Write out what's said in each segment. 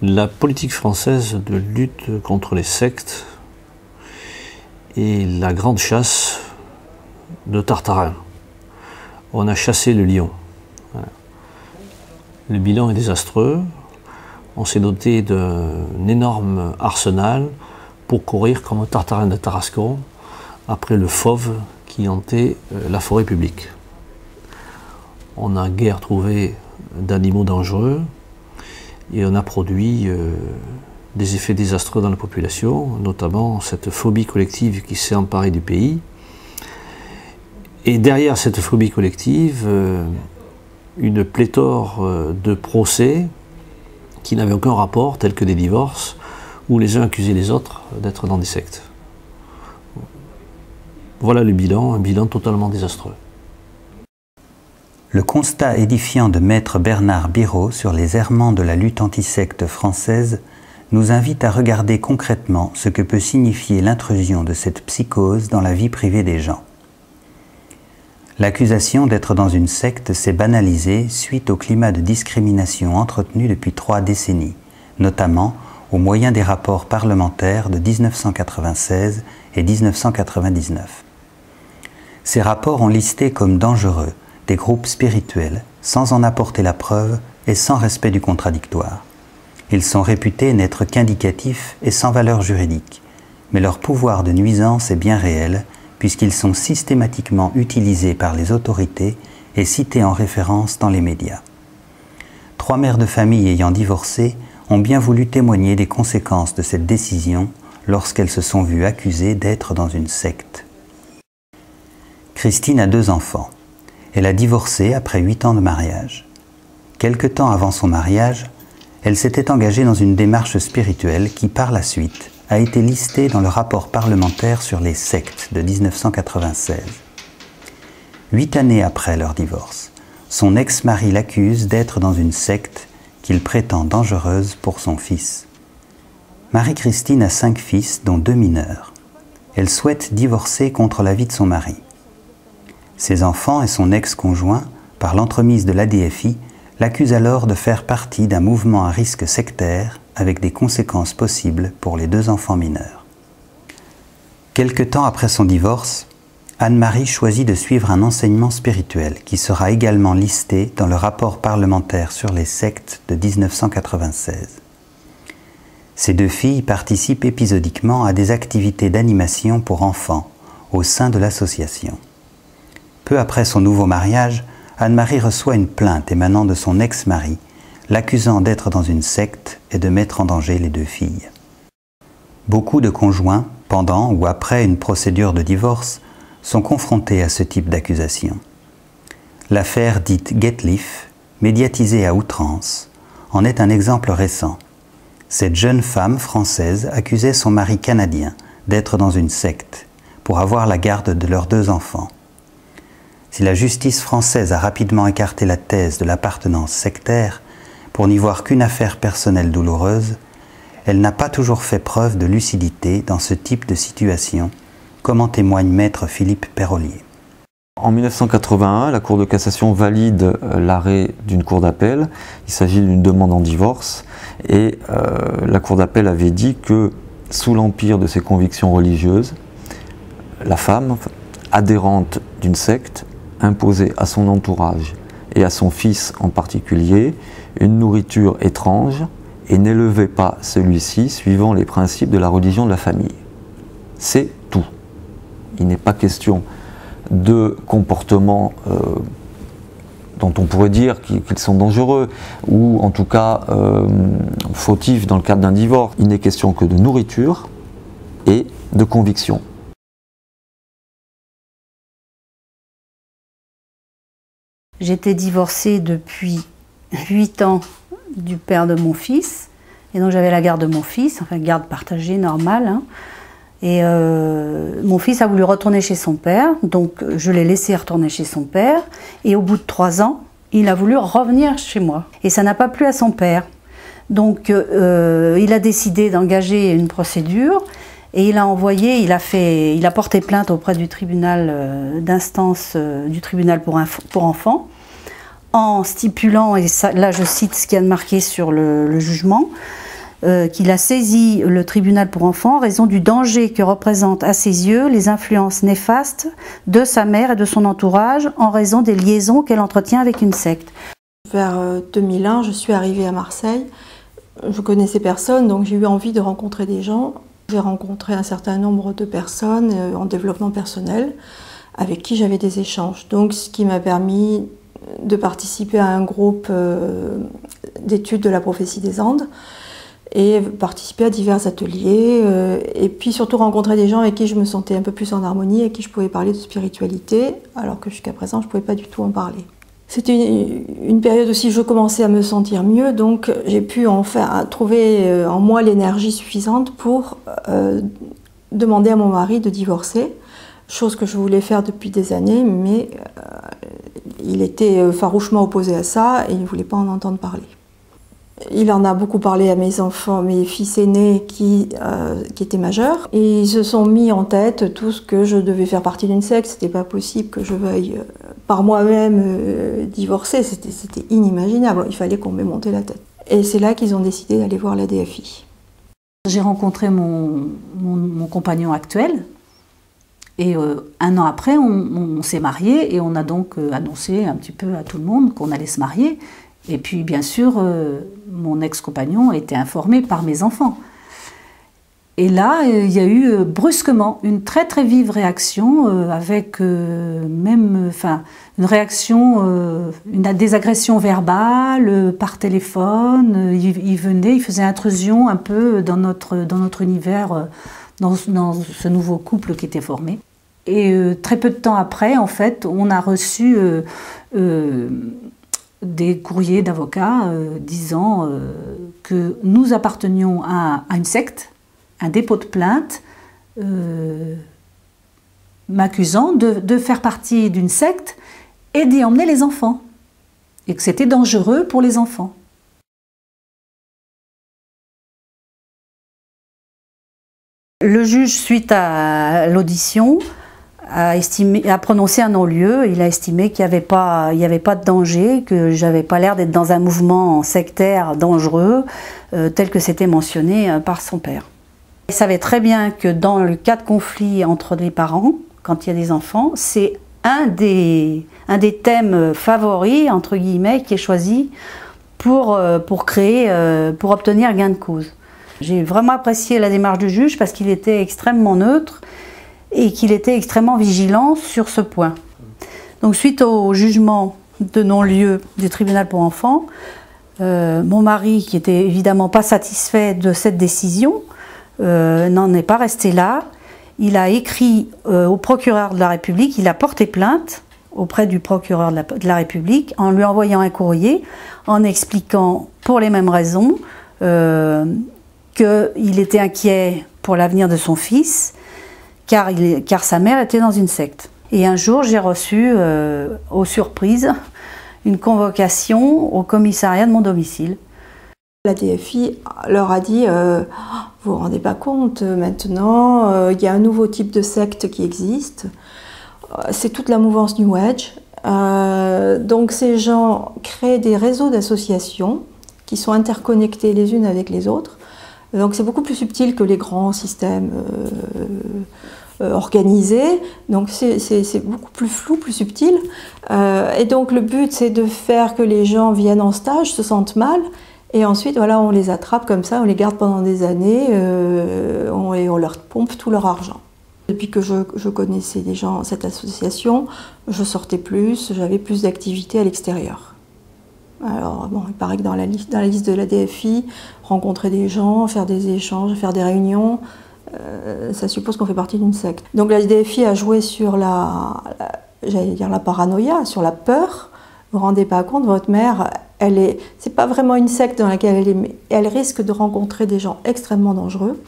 La politique française de lutte contre les sectes et la grande chasse de Tartarin. On a chassé le lion. Voilà. Le bilan est désastreux. On s'est doté d'un énorme arsenal pour courir comme Tartarin de Tarascon après le fauve qui hantait la forêt publique. On n'a guère trouvé d'animaux dangereux et on a produit des effets désastreux dans la population, notamment cette phobie collective qui s'est emparée du pays. Et derrière cette phobie collective, une pléthore de procès qui n'avaient aucun rapport, tels que des divorces, où les uns accusaient les autres d'être dans des sectes. Voilà le bilan, un bilan totalement désastreux. Le constat édifiant de maître Bernard Biraud sur les errements de la lutte antisecte française nous invite à regarder concrètement ce que peut signifier l'intrusion de cette psychose dans la vie privée des gens. L'accusation d'être dans une secte s'est banalisée suite au climat de discrimination entretenu depuis 3 décennies, notamment au moyen des rapports parlementaires de 1996 et 1999. Ces rapports ont listé comme dangereux des groupes spirituels, sans en apporter la preuve et sans respect du contradictoire. Ils sont réputés n'être qu'indicatifs et sans valeur juridique, mais leur pouvoir de nuisance est bien réel, puisqu'ils sont systématiquement utilisés par les autorités et cités en référence dans les médias. 3 mères de famille ayant divorcé ont bien voulu témoigner des conséquences de cette décision lorsqu'elles se sont vues accusées d'être dans une secte. Christine a 2 enfants. Elle a divorcé après 8 ans de mariage. Quelque temps avant son mariage, elle s'était engagée dans une démarche spirituelle qui, par la suite, a été listée dans le rapport parlementaire sur les sectes de 1996. 8 années après leur divorce, son ex-mari l'accuse d'être dans une secte qu'il prétend dangereuse pour son fils. Marie-Christine a 5 fils, dont 2 mineurs. Elle souhaite divorcer contre l'avis de son mari. Ses enfants et son ex-conjoint, par l'entremise de l'ADFI, l'accusent alors de faire partie d'un mouvement à risque sectaire avec des conséquences possibles pour les 2 enfants mineurs. Quelque temps après son divorce, Anne-Marie choisit de suivre un enseignement spirituel qui sera également listé dans le rapport parlementaire sur les sectes de 1996. Ces 2 filles participent épisodiquement à des activités d'animation pour enfants au sein de l'association. Peu après son nouveau mariage, Anne-Marie reçoit une plainte émanant de son ex-mari, l'accusant d'être dans une secte et de mettre en danger les 2 filles. Beaucoup de conjoints, pendant ou après une procédure de divorce, sont confrontés à ce type d'accusation. L'affaire dite Getliff, médiatisée à outrance, en est un exemple récent. Cette jeune femme française accusait son mari canadien d'être dans une secte pour avoir la garde de leurs 2 enfants. Si la justice française a rapidement écarté la thèse de l'appartenance sectaire pour n'y voir qu'une affaire personnelle douloureuse, elle n'a pas toujours fait preuve de lucidité dans ce type de situation, comme en témoigne maître Philippe Perrolier. En 1981, la Cour de cassation valide l'arrêt d'une cour d'appel. Il s'agit d'une demande en divorce et la Cour d'appel avait dit que sous l'empire de ses convictions religieuses, la femme, adhérente d'une secte, imposait à son entourage et à son fils en particulier une nourriture étrange et n'élevait pas celui-ci suivant les principes de la religion de la famille. C'est tout. Il n'est pas question de comportements dont on pourrait dire qu'ils sont dangereux ou en tout cas fautifs dans le cadre d'un divorce. Il n'est question que de nourriture et de conviction. J'étais divorcée depuis 8 ans du père de mon fils. Et donc j'avais la garde de mon fils, enfin garde partagée, normale. Hein. Et mon fils a voulu retourner chez son père, donc je l'ai laissé retourner chez son père. Et au bout de 3 ans, il a voulu revenir chez moi. Et ça n'a pas plu à son père. Donc il a décidé d'engager une procédure. Et il a porté plainte auprès du tribunal d'instance du tribunal pour enfants, en stipulant, et ça, là je cite ce qu'il y a de marqué sur le jugement, qu'il a saisi le tribunal pour enfants en raison du danger que représentent à ses yeux les influences néfastes de sa mère et de son entourage en raison des liaisons qu'elle entretient avec une secte. Vers 2001, je suis arrivée à Marseille. Je connaissais personne, donc j'ai eu envie de rencontrer des gens. J'ai rencontré un certain nombre de personnes en développement personnel avec qui j'avais des échanges. Donc, ce qui m'a permis de participer à un groupe d'études de la prophétie des Andes et participer à divers ateliers et puis surtout rencontrer des gens avec qui je me sentais un peu plus en harmonie et qui je pouvais parler de spiritualité alors que jusqu'à présent je ne pouvais pas du tout en parler. C'était une période aussi où je commençais à me sentir mieux, donc j'ai pu enfin trouver en moi l'énergie suffisante pour demander à mon mari de divorcer, chose que je voulais faire depuis des années, mais il était farouchement opposé à ça et il ne voulait pas en entendre parler. Il en a beaucoup parlé à mes enfants, mes fils aînés qui étaient majeurs. Et ils se sont mis en tête tous que je devais faire partie d'une secte. C'était pas possible que je veuille par moi-même divorcer. C'était inimaginable. Il fallait qu'on m'ait monté la tête. Et c'est là qu'ils ont décidé d'aller voir la DFI. J'ai rencontré mon compagnon actuel. Et un an après, on s'est mariés et on a donc annoncé un petit peu à tout le monde qu'on allait se marier. Et puis, bien sûr, mon ex-compagnon a été informé par mes enfants. Et là, il y a eu brusquement une très très vive réaction, avec même une réaction, des agressions verbales par téléphone. Il venait, il faisait intrusion un peu dans notre univers, dans ce nouveau couple qui était formé. Et très peu de temps après, en fait, on a reçu des courriers d'avocats disant que nous appartenions à une secte, un dépôt de plainte, m'accusant de faire partie d'une secte et d'y emmener les enfants, et que c'était dangereux pour les enfants. Le juge, suite à l'audition, a prononcé un non-lieu. Il a estimé qu'il n'y avait pas de danger, que j'avais pas l'air d'être dans un mouvement sectaire dangereux, tel que c'était mentionné par son père. Il savait très bien que dans le cas de conflit entre les parents, quand il y a des enfants, c'est un des thèmes favoris, entre guillemets, qui est choisi pour obtenir gain de cause. J'ai vraiment apprécié la démarche du juge parce qu'il était extrêmement neutre et qu'il était extrêmement vigilant sur ce point. Donc suite au jugement de non-lieu du tribunal pour enfants, mon mari, qui était évidemment pas satisfait de cette décision, n'en est pas resté là. Il a écrit au procureur de la République, il a porté plainte auprès du procureur de la République en lui envoyant un courrier en expliquant pour les mêmes raisons qu'il était inquiet pour l'avenir de son fils, car sa mère était dans une secte. Et un jour, j'ai reçu, aux surprises, une convocation au commissariat de mon domicile. La DFI leur a dit vous vous rendez pas compte, maintenant, il y a un nouveau type de secte qui existe. C'est toute la mouvance New Age. Donc ces gens créent des réseaux d'associations qui sont interconnectés les unes avec les autres. Donc c'est beaucoup plus subtil que les grands systèmes organisés, donc c'est beaucoup plus flou, plus subtil. Et donc le but c'est de faire que les gens viennent en stage, se sentent mal, et ensuite voilà, on les attrape comme ça, on les garde pendant des années, et on leur pompe tout leur argent. Depuis que je connaissais des gens, cette association, je sortais plus, j'avais plus d'activités à l'extérieur. Alors bon, il paraît que dans la liste de la DFI, rencontrer des gens, faire des échanges, faire des réunions, ça suppose qu'on fait partie d'une secte. Donc la DFI a joué sur j'allais dire la paranoïa, sur la peur. Vous vous rendez pas compte, votre mère, c'est pas vraiment une secte dans laquelle elle risque de rencontrer des gens extrêmement dangereux.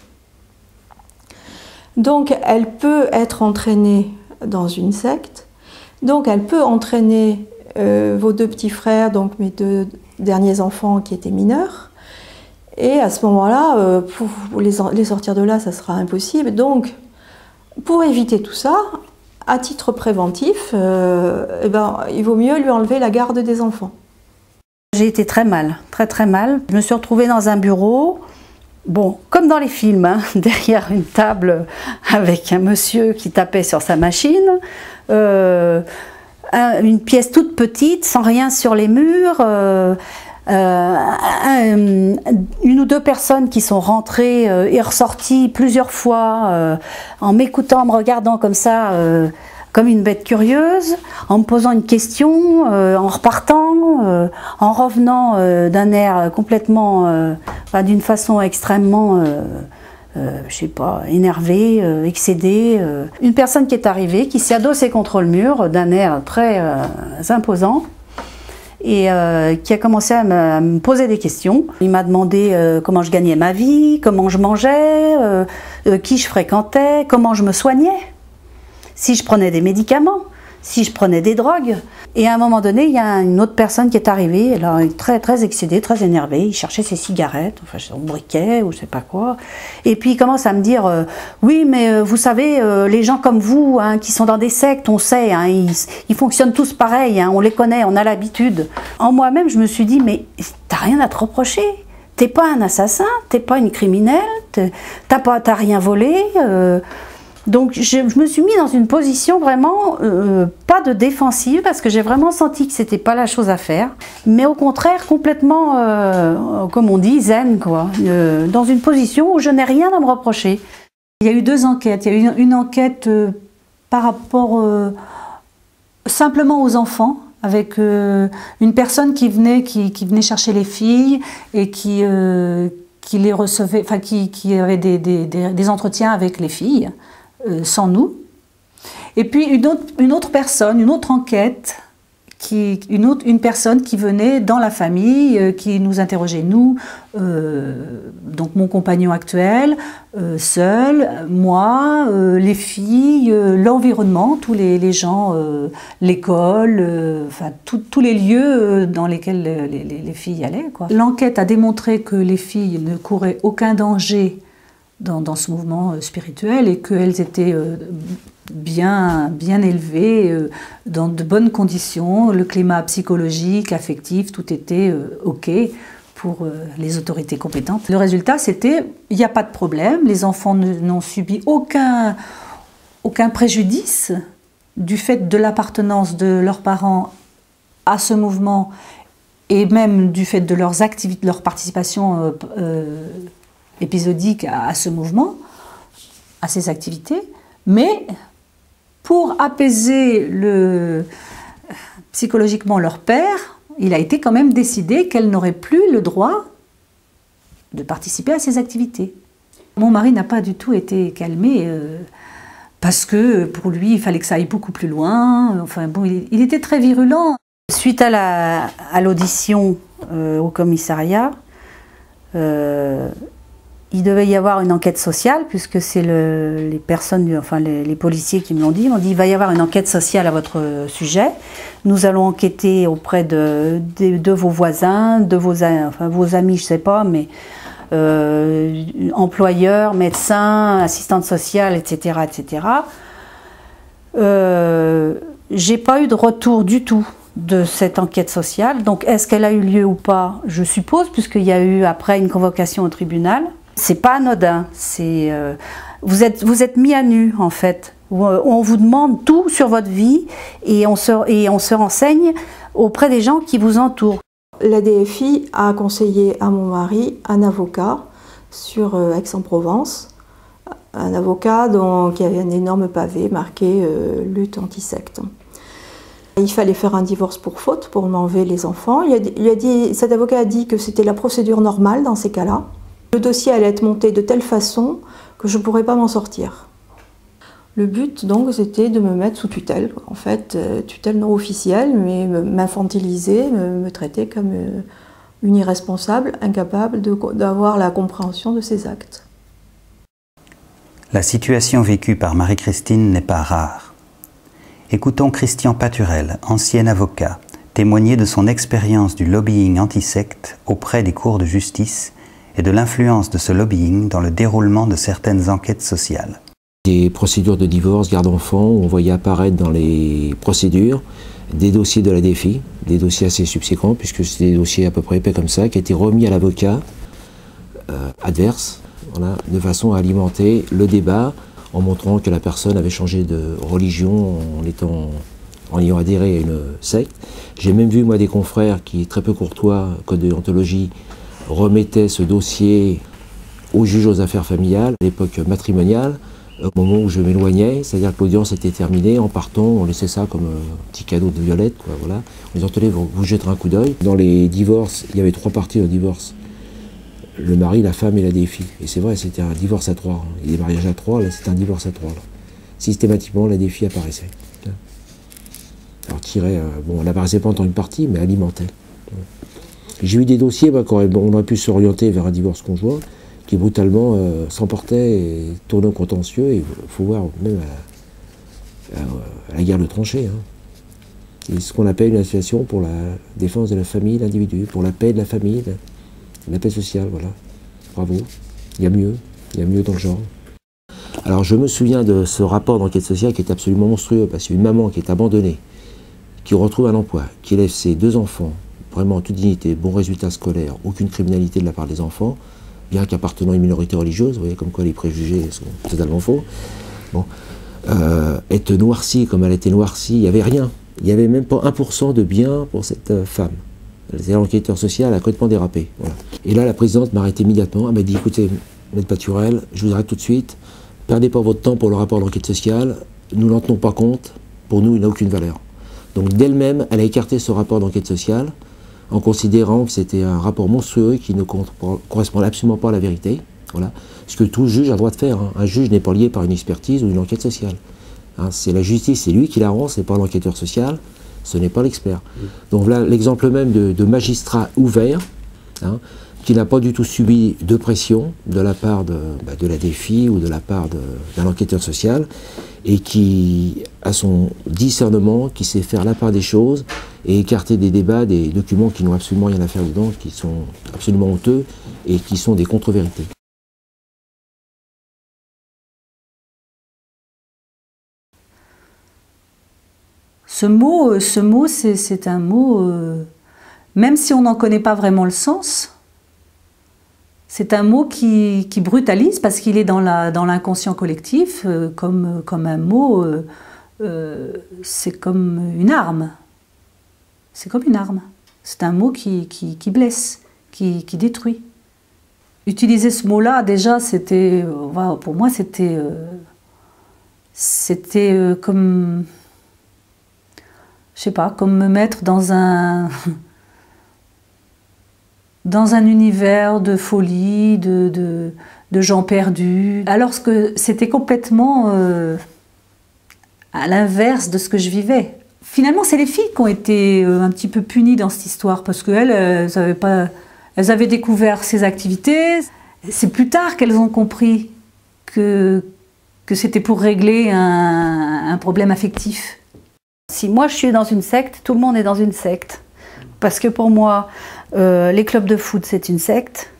Donc elle peut être entraînée dans une secte, donc elle peut entraîner vos deux petits frères, donc mes deux derniers enfants qui étaient mineurs, et à ce moment-là, pour les sortir de là, ça sera impossible. Donc, pour éviter tout ça, à titre préventif, il vaut mieux lui enlever la garde des enfants. J'ai été très mal, très très mal. Je me suis retrouvée dans un bureau Bon, comme dans les films, hein, derrière une table avec un monsieur qui tapait sur sa machine, une pièce toute petite, sans rien sur les murs, une ou deux personnes qui sont rentrées et ressorties plusieurs fois en m'écoutant, en me regardant comme ça, comme une bête curieuse, en me posant une question, en repartant, en revenant d'un air complètement, d'une façon extrêmement, je sais pas, énervée, excédée. Une personne qui est arrivée, qui s'est adossée contre le mur d'un air très imposant et qui a commencé à me poser des questions. Il m'a demandé comment je gagnais ma vie, comment je mangeais, qui je fréquentais, comment je me soignais. Si je prenais des médicaments, si je prenais des drogues. Et à un moment donné, il y a une autre personne qui est arrivée, elle est très, très excédée, très énervée, il cherchait ses cigarettes, enfin son briquet ou je sais pas quoi. Et puis il commence à me dire oui, mais vous savez, les gens comme vous, hein, qui sont dans des sectes, on sait, hein, ils fonctionnent tous pareil, hein, on les connaît, on a l'habitude. En moi-même, je me suis dit, mais t'as rien à te reprocher. T'es pas un assassin, t'es pas une criminelle, t'as rien volé. Donc je me suis mis dans une position vraiment pas de défensive parce que j'ai vraiment senti que c'était pas la chose à faire, mais au contraire complètement, comme on dit, zen quoi, dans une position où je n'ai rien à me reprocher. Il y a eu deux enquêtes. Il y a eu une enquête par rapport simplement aux enfants, avec une personne qui venait chercher les filles et qui les recevait, enfin qui avait des entretiens avec les filles. Sans nous. Et puis une autre personne, une autre enquête, une personne qui venait dans la famille, qui nous interrogeait, nous, donc mon compagnon actuel, seul, moi, les filles, l'environnement, tous les gens, l'école, enfin tous les lieux dans lesquels les filles allaient, quoi. L'enquête a démontré que les filles ne couraient aucun danger dans ce mouvement spirituel et qu'elles étaient bien élevées, dans de bonnes conditions, le climat psychologique, affectif, tout était OK pour les autorités compétentes. Le résultat, c'était, il n'y a pas de problème, les enfants n'ont subi aucun préjudice du fait de l'appartenance de leurs parents à ce mouvement et même du fait de leurs activités, leur participation épisodique à ce mouvement, à ces activités, mais pour apaiser psychologiquement leur père, il a été quand même décidé qu'elle n'aurait plus le droit de participer à ces activités. Mon mari n'a pas du tout été calmé parce que pour lui, il fallait que ça aille beaucoup plus loin. Enfin bon, il était très virulent. Suite à l'audition au commissariat, il devait y avoir une enquête sociale, puisque c'est les personnes, enfin les policiers qui me l'ont dit. Ils m'ont dit, il va y avoir une enquête sociale à votre sujet. Nous allons enquêter auprès de vos voisins, de vos amis, je ne sais pas, mais employeurs, médecins, assistantes sociales, etc. etc. J'ai pas eu de retour du tout de cette enquête sociale. Donc, est-ce qu'elle a eu lieu ou pas? Je suppose, puisqu'il y a eu après une convocation au tribunal. C'est pas anodin. Vous êtes mis à nu en fait. On vous demande tout sur votre vie et on se renseigne auprès des gens qui vous entourent. La DFI a conseillé à mon mari un avocat sur Aix-en-Provence, un avocat qui avait un énorme pavé marqué lutte anti-secte. Il fallait faire un divorce pour faute, pour m'enlever les enfants. Cet avocat a dit que c'était la procédure normale dans ces cas-là. Le dossier allait être monté de telle façon que je ne pourrais pas m'en sortir. Le but, donc, c'était de me mettre sous tutelle. En fait, tutelle non officielle, mais m'infantiliser, me traiter comme une irresponsable, incapable d'avoir la compréhension de ses actes. La situation vécue par Marie-Christine n'est pas rare. Écoutons Christian Paturel, ancien avocat, témoigner de son expérience du lobbying anti-secte auprès des cours de justice et de l'influence de ce lobbying dans le déroulement de certaines enquêtes sociales. Des procédures de divorce, garde d'enfants, où on voyait apparaître dans les procédures des dossiers de la DFI, des dossiers assez subséquents, puisque c'était des dossiers à peu près épais comme ça, qui étaient remis à l'avocat adverse, voilà, de façon à alimenter le débat en montrant que la personne avait changé de religion en ayant adhéré à une secte. J'ai même vu moi des confrères qui, très peu courtois, code de déontologie, remettaient ce dossier au juge aux affaires familiales, à l'époque matrimoniale, au moment où je m'éloignais, c'est-à-dire que l'audience était terminée, en partant, on laissait ça comme un petit cadeau de Violette, quoi, voilà. On disait, tenez, vous jetterez un coup d'œil. Dans les divorces, il y avait 3 parties au divorce. Le mari, la femme et la défi. Et c'est vrai, c'était un divorce à 3. Il y a des mariages à 3, là c'était un divorce à 3. Là. Systématiquement, la défi apparaissait. Alors bon, elle n'apparaissait pas en tant que partie, mais alimentait. J'ai eu des dossiers, bah, quand on aurait pu s'orienter vers un divorce conjoint, qui brutalement s'emportait et tournait au contentieux, et il faut voir même à la guerre de tranchées. Hein. C'est ce qu'on appelle une association pour la défense de la famille, de l'individu, pour la paix de la famille, la paix sociale, voilà. Bravo. Il y a mieux dans le genre. Alors je me souviens de ce rapport d'enquête sociale qui est absolument monstrueux, parce qu'une maman qui est abandonnée, qui retrouve un emploi, qui élève ses 2 enfants, vraiment en toute dignité, bons résultats scolaires, aucune criminalité de la part des enfants, bien qu'appartenant à une minorité religieuse, vous voyez comme quoi les préjugés sont totalement faux, bon, être noircie comme elle était noircie, il n'y avait rien. Il n'y avait même pas 1% de bien pour cette femme. L'enquêteur social a complètement dérapé. Voilà. Et là, la présidente m'a arrêté immédiatement. Elle m'a dit, écoutez, M. Paturel, je vous arrête tout de suite. Perdez pas votre temps pour le rapport d'enquête sociale. Nous n'en tenons pas compte. Pour nous, il n'a aucune valeur. Donc d'elle-même, elle a écarté ce rapport d'enquête sociale en considérant que c'était un rapport monstrueux qui ne correspondait absolument pas à la vérité. Voilà. Ce que tout juge a le droit de faire. Hein. Un juge n'est pas lié par une expertise ou une enquête sociale. Hein, c'est la justice, c'est lui qui la rend, c'est pas l'enquêteur social. Ce n'est pas l'expert. Donc voilà l'exemple même de magistrat ouvert, hein, qui n'a pas du tout subi de pression de la part de la défi ou de la part d'un enquêteur social, et qui a son discernement, qui sait faire la part des choses et écarter des débats, des documents qui n'ont absolument rien à faire dedans, qui sont absolument honteux et qui sont des contre-vérités. Ce mot, c'est un mot, même si on n'en connaît pas vraiment le sens, c'est un mot qui brutalise parce qu'il est dans l'inconscient collectif, comme un mot, c'est comme une arme. C'est comme une arme. C'est un mot qui blesse, qui détruit. Utiliser ce mot-là, déjà, c'était, pour moi, c'était comme... Je sais pas, comme me mettre dans un univers de folie, de gens perdus, alors que c'était complètement à l'inverse de ce que je vivais. Finalement, c'est les filles qui ont été un petit peu punies dans cette histoire, parce qu'elles avaient découvert ces activités. C'est plus tard qu'elles ont compris que c'était pour régler un problème affectif. Si moi je suis dans une secte, tout le monde est dans une secte. Parce que pour moi, les clubs de foot c'est une secte,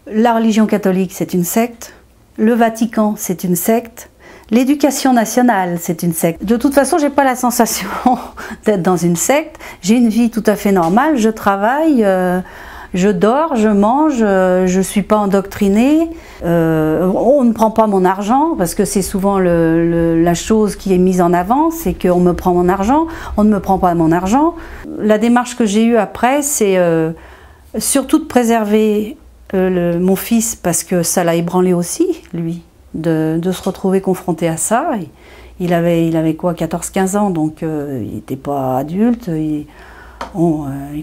la religion catholique c'est une secte, le Vatican c'est une secte, l'éducation nationale c'est une secte. De toute façon, j'ai pas la sensation d'être dans une secte, j'ai une vie tout à fait normale, je travaille, je dors, je mange, je suis pas endoctrinée, on ne prend pas mon argent, parce que c'est souvent la chose qui est mise en avant, c'est qu'on me prend mon argent, on ne me prend pas mon argent. La démarche que j'ai eue après, c'est surtout de préserver mon fils, parce que ça l'a ébranlé aussi, lui, de se retrouver confronté à ça. Il avait quoi, 14-15 ans, donc il n'était pas adulte, il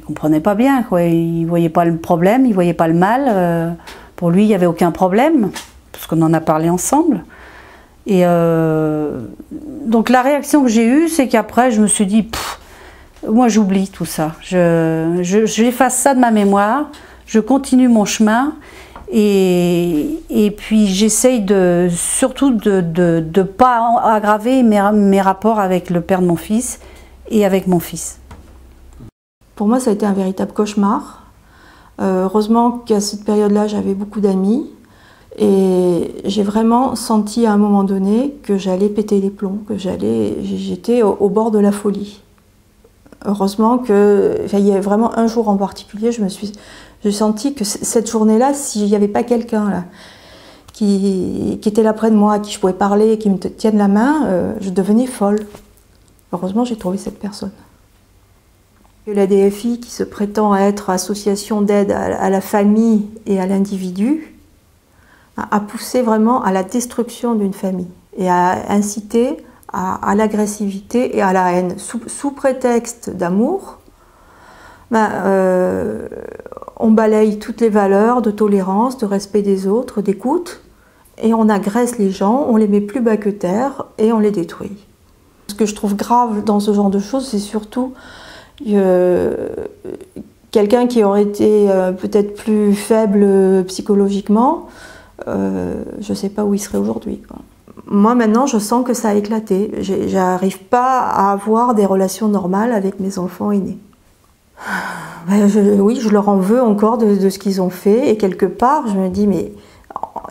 comprenait pas bien, quoi. Il voyait pas le problème, il voyait pas le mal. Pour lui, il n'y avait aucun problème, parce qu'on en a parlé ensemble. Et donc la réaction que j'ai eue, c'est qu'après, je me suis dit, moi j'oublie tout ça. J'efface ça de ma mémoire, je continue mon chemin, et puis j'essaye surtout de ne pas aggraver mes rapports avec le père de mon fils et avec mon fils. Pour moi, ça a été un véritable cauchemar. Heureusement qu'à cette période-là, j'avais beaucoup d'amis. Et j'ai vraiment senti à un moment donné que j'allais péter les plombs, que j'étais au bord de la folie. Heureusement qu'il y a vraiment un jour en particulier, j'ai senti que cette journée-là, s'il n'y avait pas quelqu'un là, qui était là près de moi, à qui je pouvais parler, qui me tienne la main, je devenais folle. Heureusement, j'ai trouvé cette personne. La DFI, qui se prétend être association d'aide à la famille et à l'individu, a poussé vraiment à la destruction d'une famille et a incité à l'agressivité et à la haine. Sous prétexte d'amour, on balaye toutes les valeurs de tolérance, de respect des autres, d'écoute, et on agresse les gens, on les met plus bas que terre et on les détruit. Ce que je trouve grave dans ce genre de choses, c'est surtout quelqu'un qui aurait été peut-être plus faible psychologiquement, je ne sais pas où il serait aujourd'hui. Moi maintenant je sens que ça a éclaté, j'arrive pas à avoir des relations normales avec mes enfants aînés. Oui, je leur en veux encore de ce qu'ils ont fait, et quelque part je me dis mais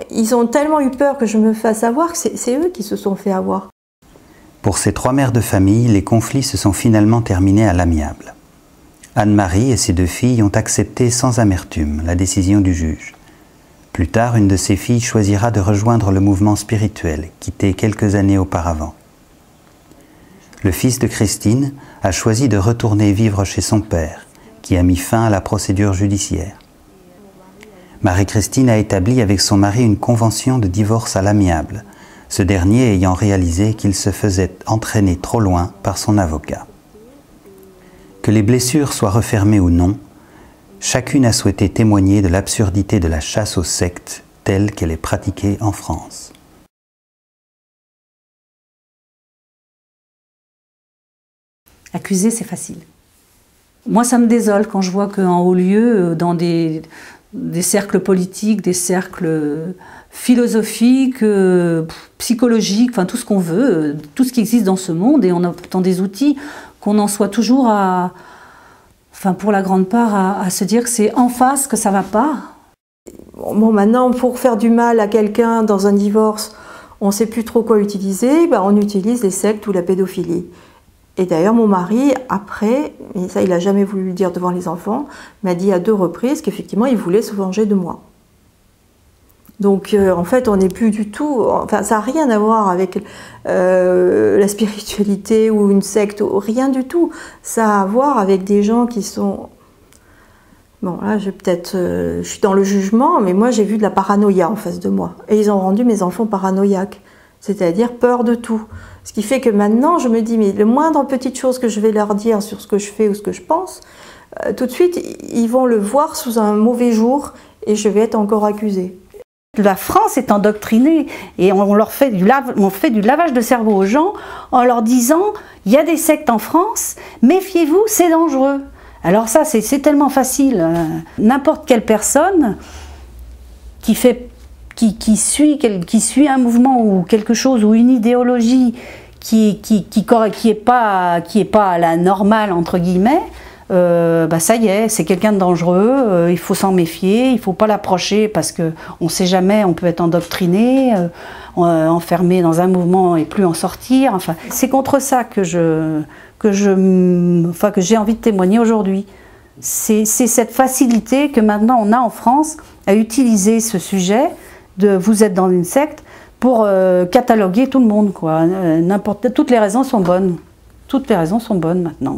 ils ont tellement eu peur que je me fasse avoir que c'est eux qui se sont fait avoir. Pour ces 3 mères de famille, les conflits se sont finalement terminés à l'amiable. Anne-Marie et ses 2 filles ont accepté sans amertume la décision du juge. Plus tard, une de ses filles choisira de rejoindre le mouvement spirituel, quitté quelques années auparavant. Le fils de Christine a choisi de retourner vivre chez son père, qui a mis fin à la procédure judiciaire. Marie-Christine a établi avec son mari une convention de divorce à l'amiable, ce dernier ayant réalisé qu'il se faisait entraîner trop loin par son avocat. Que les blessures soient refermées ou non, chacune a souhaité témoigner de l'absurdité de la chasse aux sectes telle qu'elle est pratiquée en France. Accuser, c'est facile. Moi, ça me désole quand je vois qu'en haut lieu, dans des cercles politiques, des cercles philosophiques, psychologiques, enfin tout ce qu'on veut, tout ce qui existe dans ce monde, et on a pourtant des outils, qu'on en soit toujours pour la grande part, à se dire que c'est en face que ça va pas. Bon, maintenant, pour faire du mal à quelqu'un dans un divorce, on ne sait plus trop quoi utiliser, on utilise les sectes ou la pédophilie. Et d'ailleurs, mon mari, après, et ça il n'a jamais voulu le dire devant les enfants, m'a dit à 2 reprises qu'effectivement il voulait se venger de moi. Donc en fait, on n'est plus du tout, ça n'a rien à voir avec la spiritualité ou une secte, rien du tout. Ça a à voir avec des gens qui sont... Bon, là, je suis dans le jugement, mais moi j'ai vu de la paranoïa en face de moi. Et ils ont rendu mes enfants paranoïaques, c'est-à-dire peur de tout. Ce qui fait que maintenant, je me dis, mais le moindre petite chose que je vais leur dire sur ce que je fais ou ce que je pense, tout de suite, ils vont le voir sous un mauvais jour et je vais être encore accusée. La France est endoctrinée et on fait du lavage de cerveau aux gens en leur disant « il y a des sectes en France, méfiez-vous, c'est dangereux ». Alors ça, c'est tellement facile. N'importe quelle personne qui suit un mouvement ou quelque chose ou une idéologie qui est pas à la normale entre guillemets, ça y est, c'est quelqu'un de dangereux, il faut s'en méfier, il faut pas l'approcher parce que on sait jamais, on peut être endoctriné, enfermé dans un mouvement et plus en sortir. Enfin, c'est contre ça que j'ai envie de témoigner aujourd'hui. C'est cette facilité que maintenant on a en France à utiliser ce sujet de vous êtes dans une secte pour cataloguer tout le monde, quoi. Toutes les raisons sont bonnes. Toutes les raisons sont bonnes maintenant.